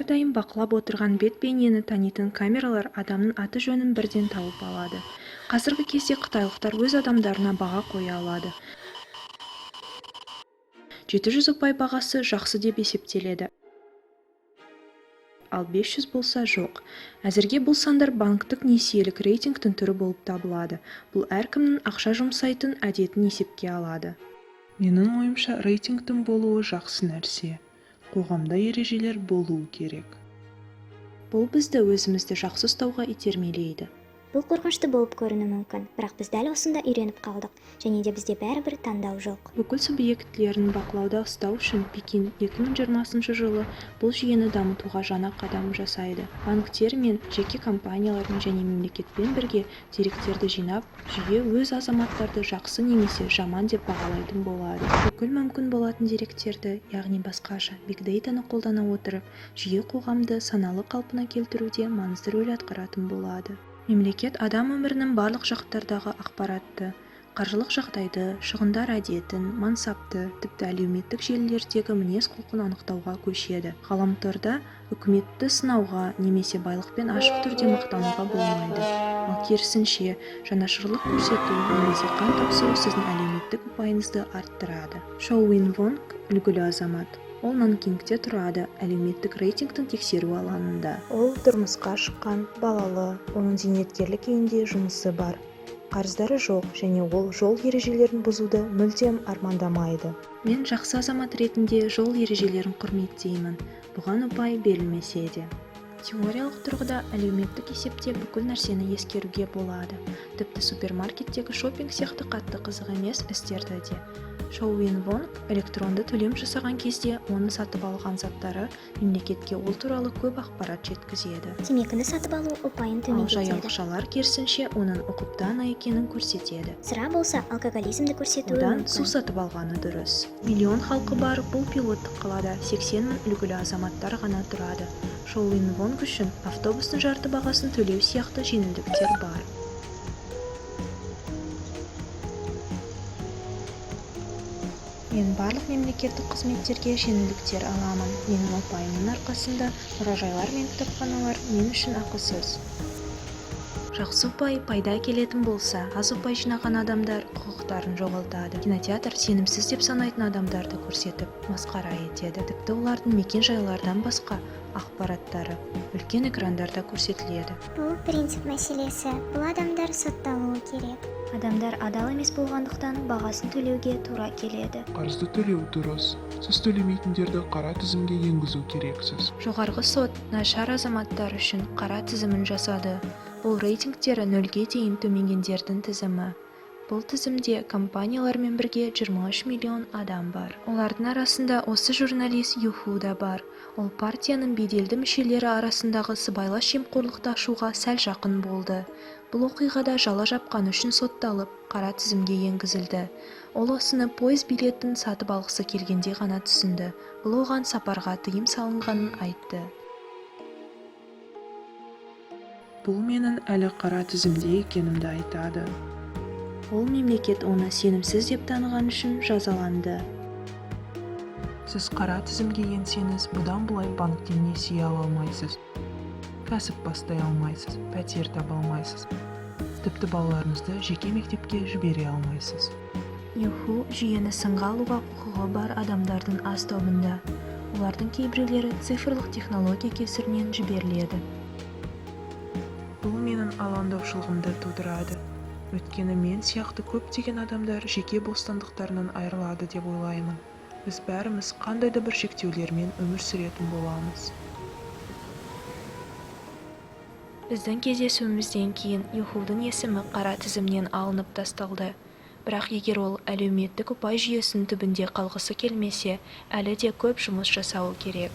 әрдайым бақылап отырған бет-бейнені танитын камералар адамның аты-жөнін бірден тауып алады. Қазіргі кезде қытайлықтар өз адамдарына баға қоя алады. 700 ұпай бағасы жақсы деп есептеледі, ал 500 болса жоқ. Әзірге бұл сандар банктік несиелік рейтингтің түрі болып табылады. Бұл әркімнің ақша жұмсайтын әдетін есепке алады. Менің ойымша, рейтингтің болуы жақсы нәрсе. Қоғамда ережелер болуы керек. Бұл бізді өзімізді жақсы ұстауға итермелейді. Бұл қорқынышты болып көрінуі мүмкін, бірақ біз дәл осында үйреніп қалдық, және де бізде бәрібір таңдау жоқ. Бүкіл субъектілерін бақылауда ұстау үшін Пекин 2020 жылы бұл жүйені дамытуға жаңа қадам жасайды. Банктер мен жеке компаниялармен және мемлекетпен бірге деректерді жинап, жүйе өз азаматтарды жақсы немесе жаман деп бағалайтын болады. Бүкіл мүмкін болатын деректерді, яғни басқаша Big Data-ны қолдана отырып, жүйе қоғамды саналы қалпына келтіруде маңызды рөл атқаратын болады. Мемлекет адам өмірінің барлық жақтардағы ақпаратты, қаржылық жағдайды, шығындар әдетін, мансапты, тіпті әлеуметтік желілердегі мінез-құлқын анықтауға көшеді. Ғаламторда үкіметті сынауға немесе байлықпен ашық түрде мақтануға болмайды. Ал керісінше, жанашырлық көрсету немесе қан тапсыру сіздің әлеуметтік ұпайыңызды арттырады. Шоу Уин Вонг үлгілі азамат. Ол Нанкингте тұрады, әлеуметтік рейтингтің тексеру алаңында. Ол тұрмысқа шыққан, балалы, оның зейнеткерлік үйінде жұмысы бар. Қарыздары жоқ, және ол жол ережелерін бұзуды мүлдем армандамайды. Мен жақсы азамат ретінде жол ережелерін құрметтеймін. Бұған ұпай берілмесе де. Теориялық тұрғыда әлеуметтік есепте бүкіл нәрсені ескеруге болады. Тіпті супермаркеттегі шопинг сияқты қатты қызық емес істерді де. Шоу Уин Вонг электронды төлем жасаған кезде оны сатып алған заттары мемлекетке ол туралы көп ақпарат жеткізеді. Темекіні сатып алу ұпайын Ал төмендетеді. жаяулықшылар керісінше оның ұқыпты дана екенін көрсетеді. Сыра болса алкоголизмді көрсетуі Одан мүмкін. су сатып алғаны дұрыс. Миллион халқы бар бұл пилоттық қалада 80 мың үлгілі азаматтар ғана тұрады. Шоу Уин Вонг үшін автобустың жарты бағасын төлеу сияқты жеңілдіктер бар. Мен барлық мемлекеттік қызметтерге жеңілдіктер аламын. Менің ұпайымның арқасында мұражайлар мен кітапханалар мен үшін ақысыз. Жақсы ұпай пайда келетін болса, аз ұпай жинаған адамдар құқықтарын жоғалтады. Кинотеатр сенімсіз деп санайтын адамдарды көрсетіп, масқара етеді. Тіпті олардың мекен жайлардан басқа ақпараттары үлкен экрандарда көрсетіледі. Бұл принцип мәселесі. Бұл адамдар сотталуы керек. Адамдар адал емес болғандықтан бағасын төлеуге тура келеді. Қарызды төлеу дұрыс. Сіз төлемейтіндерді қара тізімге енгізу керексіз. Жоғарғы сот нашар азаматтар үшін қара тізімін жасады. Бұл рейтингтері 0-ге дейін төмендегендердің тізімі. Бұл тізімде компаниялармен бірге 23 миллион адам бар. Олардың арасында осы журналист Юху да бар. Ол партияның беделді мүшелері арасындағы сыбайлас жемқорлықты ашуға сәл жақын болды. Бұл оқиғада жала жапқаны үшін сотталып, қара тізімге енгізілді. Ол осыны пойыз билетін сатып алғысы келгенде ғана түсінді. Бұл оған сапарға тыйым салынғанын айтты. Бұл менің әлі қара тізімде екенімді айтады. Ол мемлекет оны сенімсіз деп таныған үшін жазаланды. Сіз қара тізімге енсеңіз, бұдан былай банктен несие ала алмайсыз. Кәсіп бастай алмайсыз, пәтер таба алмайсыз. Тіпті балаларыңызды жеке мектепке жібере алмайсыз. Юху жүйені сынға алуға құқығы бар адамдардың аз тобында. Олардың кейбіреулері цифрлық технология кесірінен жіберіледі. Бұл менің алаңдаушылығымды тудырады. Өйткені мен сияқты көптеген адамдар жеке бостандықтарынан айырылады деп ойлаймын. Біз бәріміз қандай да бір шектеулермен өмір сүретін боламыз. Біздің кездесуімізден кейін Юхудың есімі қара тізімнен алынып тасталды. Бірақ егер ол әлеуметтік ұпай жүйесінің түбінде қалғысы келмесе, әлі де көп жұмыс жасауы керек.